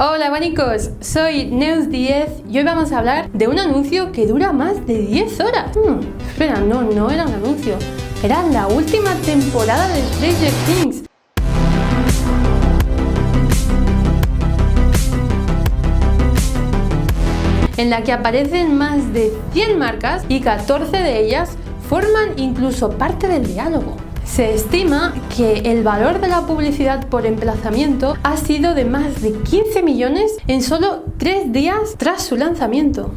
Hola abanicos, soy Neus10 y hoy vamos a hablar de un anuncio que dura más de 10 horas. Espera, no era un anuncio, era la última temporada de Stranger Things. En la que aparecen más de 100 marcas y 14 de ellas forman incluso parte del diálogo. Se estima que el valor de la publicidad por emplazamiento ha sido de más de 15 millones en solo 3 días tras su lanzamiento.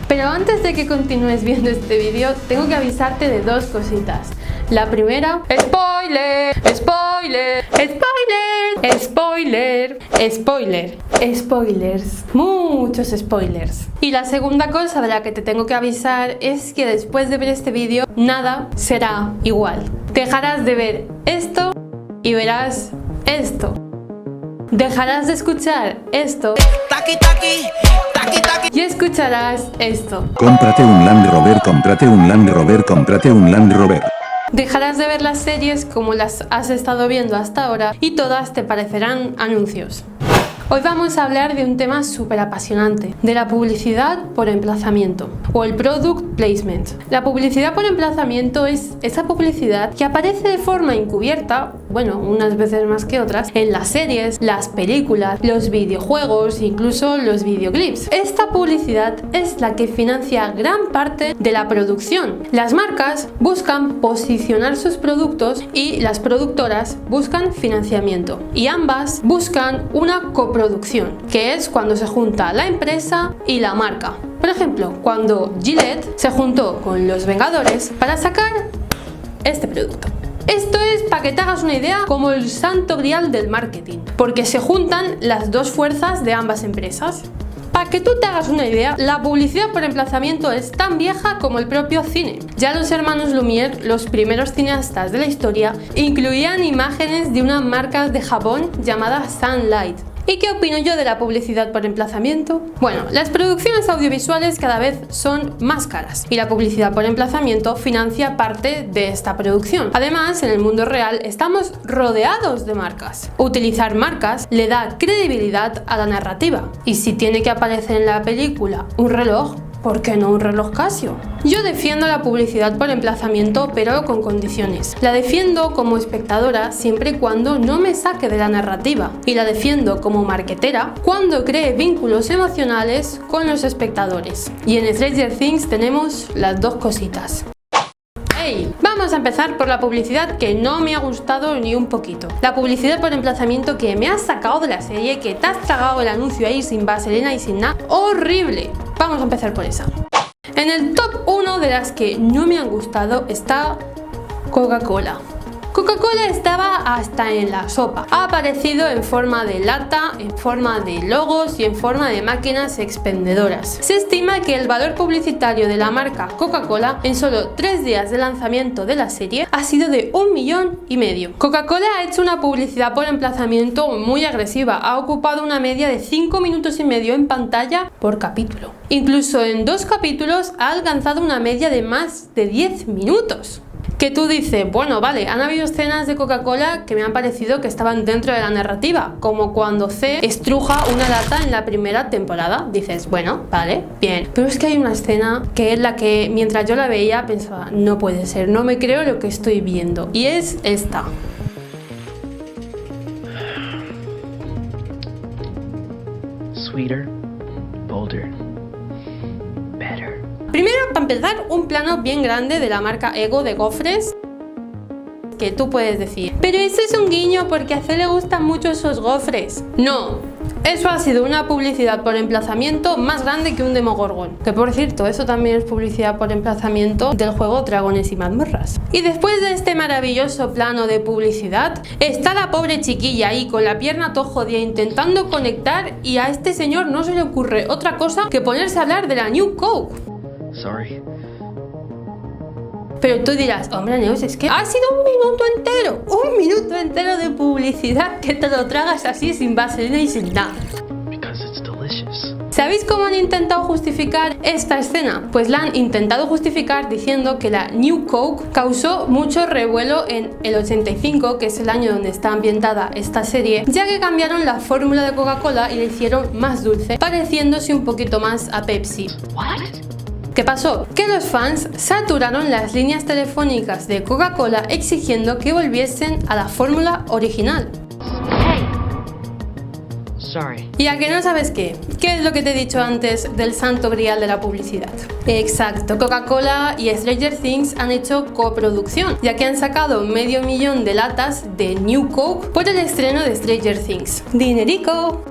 Pero antes de que continúes viendo este vídeo, tengo que avisarte de dos cositas. La primera, ¡spoiler! ¡Spoiler! ¡Spoiler! ¡Spoiler! ¡Spoiler! ¡Spoilers! ¡Muchos spoilers! Y la segunda cosa de la que te tengo que avisar es que después de ver este vídeo, nada será igual. Dejarás de ver esto y verás esto. Dejarás de escuchar esto y escucharás esto. Cómprate un Land Rover, cómprate un Land Rover, cómprate un Land Rover. Dejarás de ver las series como las has estado viendo hasta ahora y todas te parecerán anuncios. Hoy vamos a hablar de un tema súper apasionante, de la publicidad por emplazamiento o el product placement. La publicidad por emplazamiento es esa publicidad que aparece de forma encubierta, bueno, unas veces más que otras, en las series, las películas, los videojuegos e incluso los videoclips. Esta publicidad es la que financia gran parte de la producción. Las marcas buscan posicionar sus productos y las productoras buscan financiamiento. Y ambas buscan una coproducción, que es cuando se junta la empresa y la marca. Por ejemplo, cuando Gillette se juntó con los Vengadores para sacar este producto. Esto es, para que te hagas una idea, como el santo grial del marketing, porque se juntan las dos fuerzas de ambas empresas. Para que tú te hagas una idea, la publicidad por emplazamiento es tan vieja como el propio cine. Ya los hermanos Lumière, los primeros cineastas de la historia, incluían imágenes de una marca de jabón llamada Sunlight. ¿Y qué opino yo de la publicidad por emplazamiento? Bueno, las producciones audiovisuales cada vez son más caras y la publicidad por emplazamiento financia parte de esta producción. Además, en el mundo real estamos rodeados de marcas. Utilizar marcas le da credibilidad a la narrativa. Y si tiene que aparecer en la película un reloj, ¿por qué no un reloj Casio? Yo defiendo la publicidad por emplazamiento, pero con condiciones. La defiendo como espectadora siempre y cuando no me saque de la narrativa. Y la defiendo como marketera cuando cree vínculos emocionales con los espectadores. Y en Stranger Things tenemos las dos cositas. Vamos a empezar por la publicidad que no me ha gustado ni un poquito. La publicidad por emplazamiento que me ha sacado de la serie, que te has tragado el anuncio ahí sin vaselina y sin nada. ¡Horrible! Vamos a empezar por esa. En el top 1 de las que no me han gustado está Coca-Cola. Coca-Cola estaba hasta en la sopa. Ha aparecido en forma de lata, en forma de logos y en forma de máquinas expendedoras. Se estima que el valor publicitario de la marca Coca-Cola en solo 3 días de lanzamiento de la serie ha sido de 1,5 millones. Coca-Cola ha hecho una publicidad por emplazamiento muy agresiva. Ha ocupado una media de 5 minutos y medio en pantalla por capítulo. Incluso en 2 capítulos ha alcanzado una media de más de 10 minutos. Que tú dices, bueno, vale, han habido escenas de Coca-Cola que me han parecido que estaban dentro de la narrativa, como cuando C estruja una lata en la primera temporada. Dices, bueno, vale, bien. Pero es que hay una escena que es la que, mientras yo la veía, pensaba, no puede ser, no me creo lo que estoy viendo. Y es esta. Sweeter, bolder, better. Primero, para empezar, un plano bien grande de la marca Ego de gofres, que tú puedes decir, pero eso es un guiño porque a C le gustan mucho esos gofres. No, eso ha sido una publicidad por emplazamiento más grande que un Demogorgon. Que por cierto, eso también es publicidad por emplazamiento del juego Dragones y Mazmorras. Y después de este maravilloso plano de publicidad, está la pobre chiquilla ahí con la pierna todo jodida intentando conectar y a este señor no se le ocurre otra cosa que ponerse a hablar de la New Coke. Sorry. Pero tú dirás, hombre Neus, es que ha sido un minuto entero de publicidad que te lo tragas así sin vaselina y sin nada. Because it's delicious. ¿Sabéis cómo han intentado justificar esta escena? Pues la han intentado justificar diciendo que la New Coke causó mucho revuelo en el 85, que es el año donde está ambientada esta serie, ya que cambiaron la fórmula de Coca-Cola y la hicieron más dulce, pareciéndose un poquito más a Pepsi. ¿Qué pasó? Que los fans saturaron las líneas telefónicas de Coca-Cola exigiendo que volviesen a la fórmula original. Sorry. ¿Y a que no sabes qué? ¿Qué es lo que te he dicho antes del santo grial de la publicidad? Exacto, Coca-Cola y Stranger Things han hecho coproducción, ya que han sacado 500.000 de latas de New Coke por el estreno de Stranger Things. ¡Dinerico!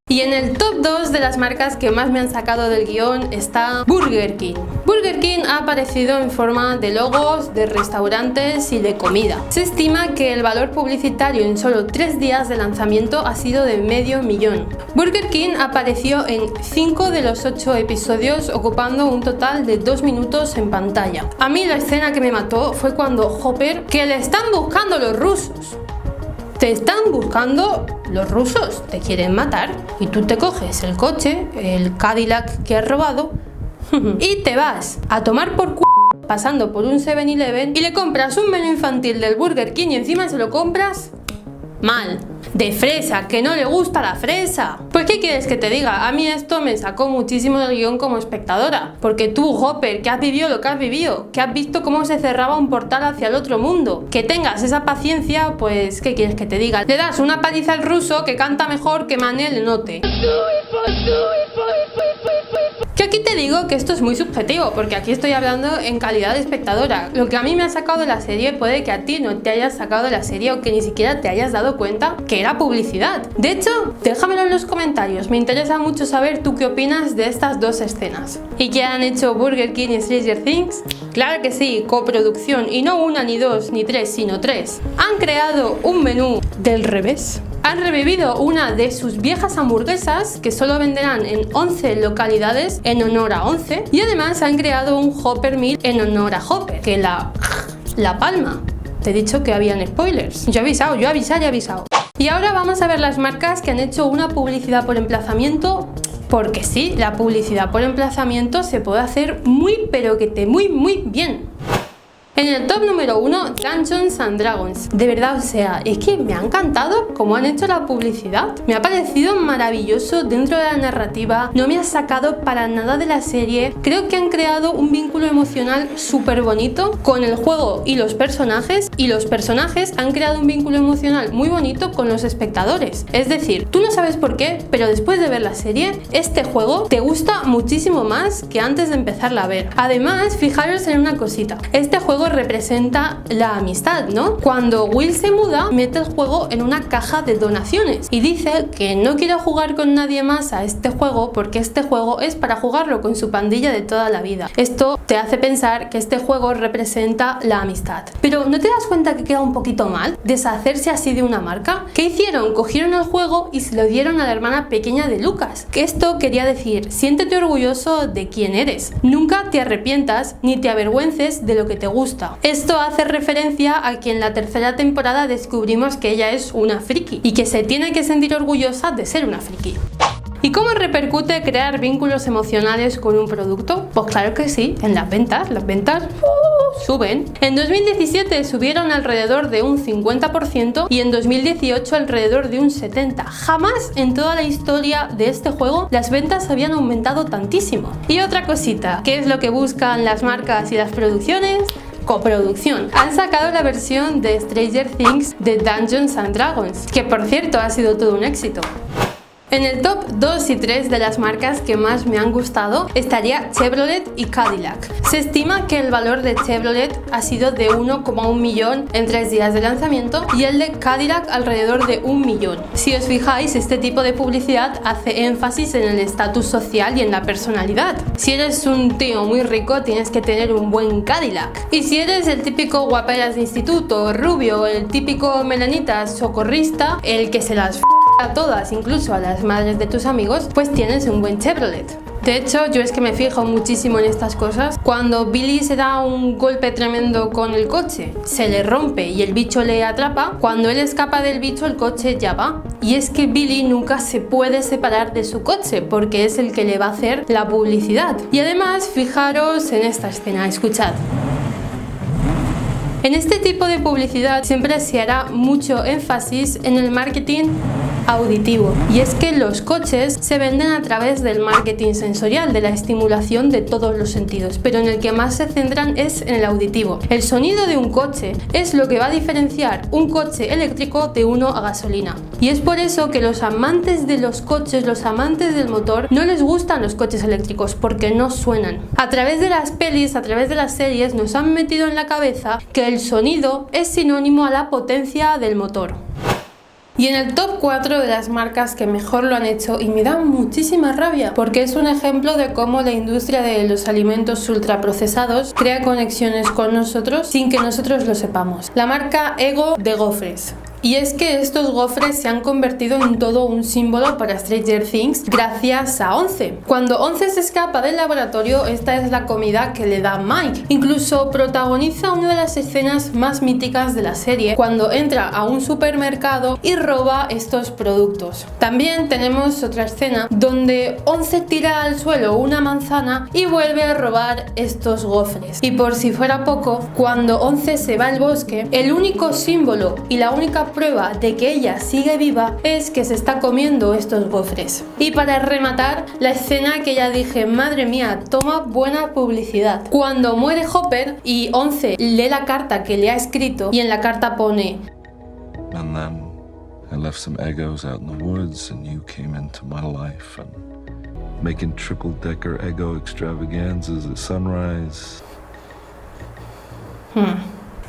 Y en el top 2 de las marcas que más me han sacado del guión está Burger King. Burger King ha aparecido en forma de logos, de restaurantes y de comida. Se estima que el valor publicitario en solo 3 días de lanzamiento ha sido de $500.000. Burger King apareció en 5 de los 8 episodios, ocupando un total de 2 minutos en pantalla. A mí la escena que me mató fue cuando Hopper, que le están buscando los rusos. Te están buscando los rusos, te quieren matar y tú te coges el coche, el Cadillac que has robado y te vas a tomar por pasando por un 7-Eleven y le compras un menú infantil del Burger King y encima se lo compras mal, de fresa, que no le gusta la fresa. Pues ¿qué quieres que te diga? A mí esto me sacó muchísimo del guión como espectadora, porque tú, Hopper, que has vivido lo que has vivido, que has visto cómo se cerraba un portal hacia el otro mundo, que tengas esa paciencia, pues ¿qué quieres que te diga? Le das una paliza al ruso que canta mejor que Manel Note. Que aquí te digo que esto es muy subjetivo, porque aquí estoy hablando en calidad de espectadora. Lo que a mí me ha sacado de la serie puede que a ti no te hayas sacado de la serie o que ni siquiera te hayas dado cuenta que era publicidad. De hecho, déjamelo en los comentarios, me interesa mucho saber tú qué opinas de estas dos escenas. ¿Y qué han hecho Burger King y Stranger Things? Claro que sí, coproducción, y no una, ni dos, ni tres, sino 3. Han creado un menú del revés. Han revivido una de sus viejas hamburguesas que solo venderán en 11 localidades en honor a 11, y además han creado un Hopper Meal en honor a Hopper, que la palma. Te he dicho que habían spoilers. Yo he avisado. Y ahora vamos a ver las marcas que han hecho una publicidad por emplazamiento, porque sí, la publicidad por emplazamiento se puede hacer muy bien. En el top número 1, Dungeons and Dragons. De verdad, o sea, es que me ha encantado cómo han hecho la publicidad. Me ha parecido maravilloso dentro de la narrativa, no me ha sacado para nada de la serie. Creo que han creado un vínculo emocional súper bonito con el juego y los personajes han creado un vínculo emocional muy bonito con los espectadores. Es decir, tú no sabes por qué, pero después de ver la serie, este juego te gusta muchísimo más que antes de empezarla a ver. Además, fijaros en una cosita. Este juego representa la amistad, ¿no? Cuando Will se muda, mete el juego en una caja de donaciones y dice que no quiere jugar con nadie más a este juego porque este juego es para jugarlo con su pandilla de toda la vida. Esto te hace pensar que este juego representa la amistad. Pero ¿no te das cuenta que queda un poquito mal deshacerse así de una marca? ¿Qué hicieron? Cogieron el juego y se lo dieron a la hermana pequeña de Lucas. Que esto quería decir, siéntete orgulloso de quién eres. Nunca te arrepientas ni te avergüences de lo que te gusta. Esto hace referencia a que en la tercera temporada descubrimos que ella es una friki y que se tiene que sentir orgullosa de ser una friki. ¿Y cómo repercute crear vínculos emocionales con un producto? Pues claro que sí, en las ventas suben. En 2017 subieron alrededor de un 50% y en 2018 alrededor de un 70%. Jamás en toda la historia de este juego las ventas habían aumentado tantísimo. Y otra cosita, ¿qué es lo que buscan las marcas y las producciones? Coproducción. Han sacado la versión de Stranger Things de Dungeons and Dragons, que por cierto ha sido todo un éxito. En el top 2 y 3 de las marcas que más me han gustado estaría Chevrolet y Cadillac. Se estima que el valor de Chevrolet ha sido de 1,1 millón en 3 días de lanzamiento y el de Cadillac alrededor de 1 millón. Si os fijáis, este tipo de publicidad hace énfasis en el estatus social y en la personalidad. Si eres un tío muy rico, tienes que tener un buen Cadillac. Y si eres el típico guaperas de instituto, rubio, el típico melanitas socorrista, el que se las a todas, incluso a las madres de tus amigos, pues tienes un buen Chevrolet. De hecho, yo es que me fijo muchísimo en estas cosas. Cuando Billy se da un golpe tremendo con el coche, se le rompe y el bicho le atrapa, cuando él escapa del bicho el coche ya va. Y es que Billy nunca se puede separar de su coche porque es el que le va a hacer la publicidad. Y además, fijaros en esta escena, escuchad. En este tipo de publicidad siempre se hará mucho énfasis en el marketing auditivo, y es que los coches se venden a través del marketing sensorial, de la estimulación de todos los sentidos, pero en el que más se centran es en el auditivo. El sonido de un coche es lo que va a diferenciar un coche eléctrico de uno a gasolina, y es por eso que los amantes de los coches, los amantes del motor, no les gustan los coches eléctricos porque no suenan. A través de las pelis, a través de las series, nos han metido en la cabeza que el sonido es sinónimo a la potencia del motor. Y en el top 4 de las marcas que mejor lo han hecho, y me da muchísima rabia porque es un ejemplo de cómo la industria de los alimentos ultraprocesados crea conexiones con nosotros sin que nosotros lo sepamos. La marca Eggo de gofres. Y es que estos gofres se han convertido en todo un símbolo para Stranger Things gracias a Once. Cuando Once se escapa del laboratorio, esta es la comida que le da Mike. Incluso protagoniza una de las escenas más míticas de la serie, cuando entra a un supermercado y roba estos productos. También tenemos otra escena donde Once tira al suelo una manzana y vuelve a robar estos gofres. Y por si fuera poco, cuando Once se va al bosque, el único símbolo y la única prueba de que ella sigue viva es que se está comiendo estos gofres. Y para rematar, la escena que ya dije, madre mía, toma buena publicidad. Cuando muere Hopper y Once lee la carta que le ha escrito y en la carta pone: And then I left some Eggos out in the woods and you came into my life and making triple-decker Eggo extravaganzas at sunrise.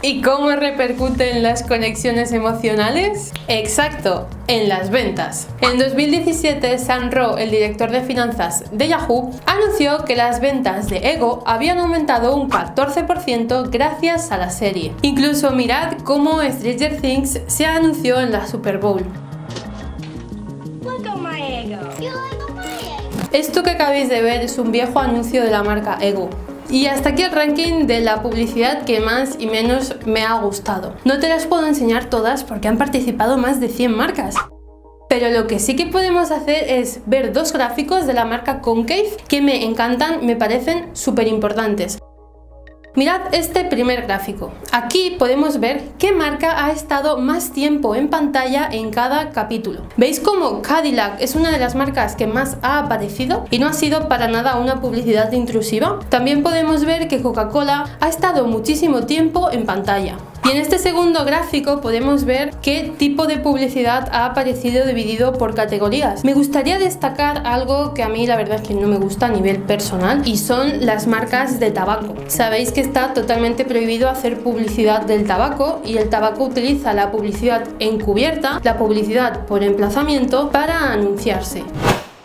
¿Y cómo repercuten las conexiones emocionales? Exacto, en las ventas. En 2017, Sam Rowe, el director de finanzas de Yahoo, anunció que las ventas de Eggo habían aumentado un 14% gracias a la serie. Incluso mirad cómo Stranger Things se anunció en la Super Bowl. Esto que acabáis de ver es un viejo anuncio de la marca Eggo. Y hasta aquí el ranking de la publicidad que más y menos me ha gustado. No te las puedo enseñar todas porque han participado más de 100 marcas. Pero lo que sí que podemos hacer es ver dos gráficos de la marca Concave que me encantan, me parecen súper importantes. Mirad este primer gráfico. Aquí podemos ver qué marca ha estado más tiempo en pantalla en cada capítulo. ¿Veis cómo Cadillac es una de las marcas que más ha aparecido y no ha sido para nada una publicidad intrusiva? También podemos ver que Coca-Cola ha estado muchísimo tiempo en pantalla. Y en este segundo gráfico podemos ver qué tipo de publicidad ha aparecido dividido por categorías. Me gustaría destacar algo que a mí la verdad es que no me gusta a nivel personal, y son las marcas de tabaco. Sabéis que está totalmente prohibido hacer publicidad del tabaco, y el tabaco utiliza la publicidad encubierta, la publicidad por emplazamiento, para anunciarse.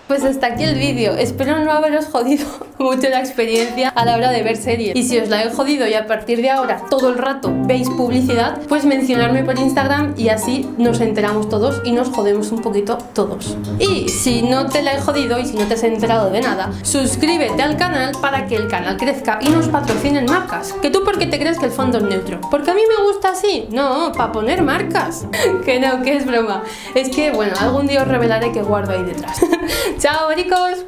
Pues hasta aquí el vídeo, espero no haberos jodido mucho la experiencia a la hora de ver series. Y si os la he jodido y a partir de ahora todo el rato veis publicidad, pues mencionadme por Instagram y así nos enteramos todos y nos jodemos un poquito todos. Y si no te la he jodido y si no te has enterado de nada, suscríbete al canal para que el canal crezca y nos patrocinen marcas. ¿Que tú por qué te crees que el fondo es neutro? ¿Porque a mí me gusta así? No, para poner marcas. Que no, que es broma. Es que bueno, algún día os revelaré qué guardo ahí detrás. ¡Chao, chicos!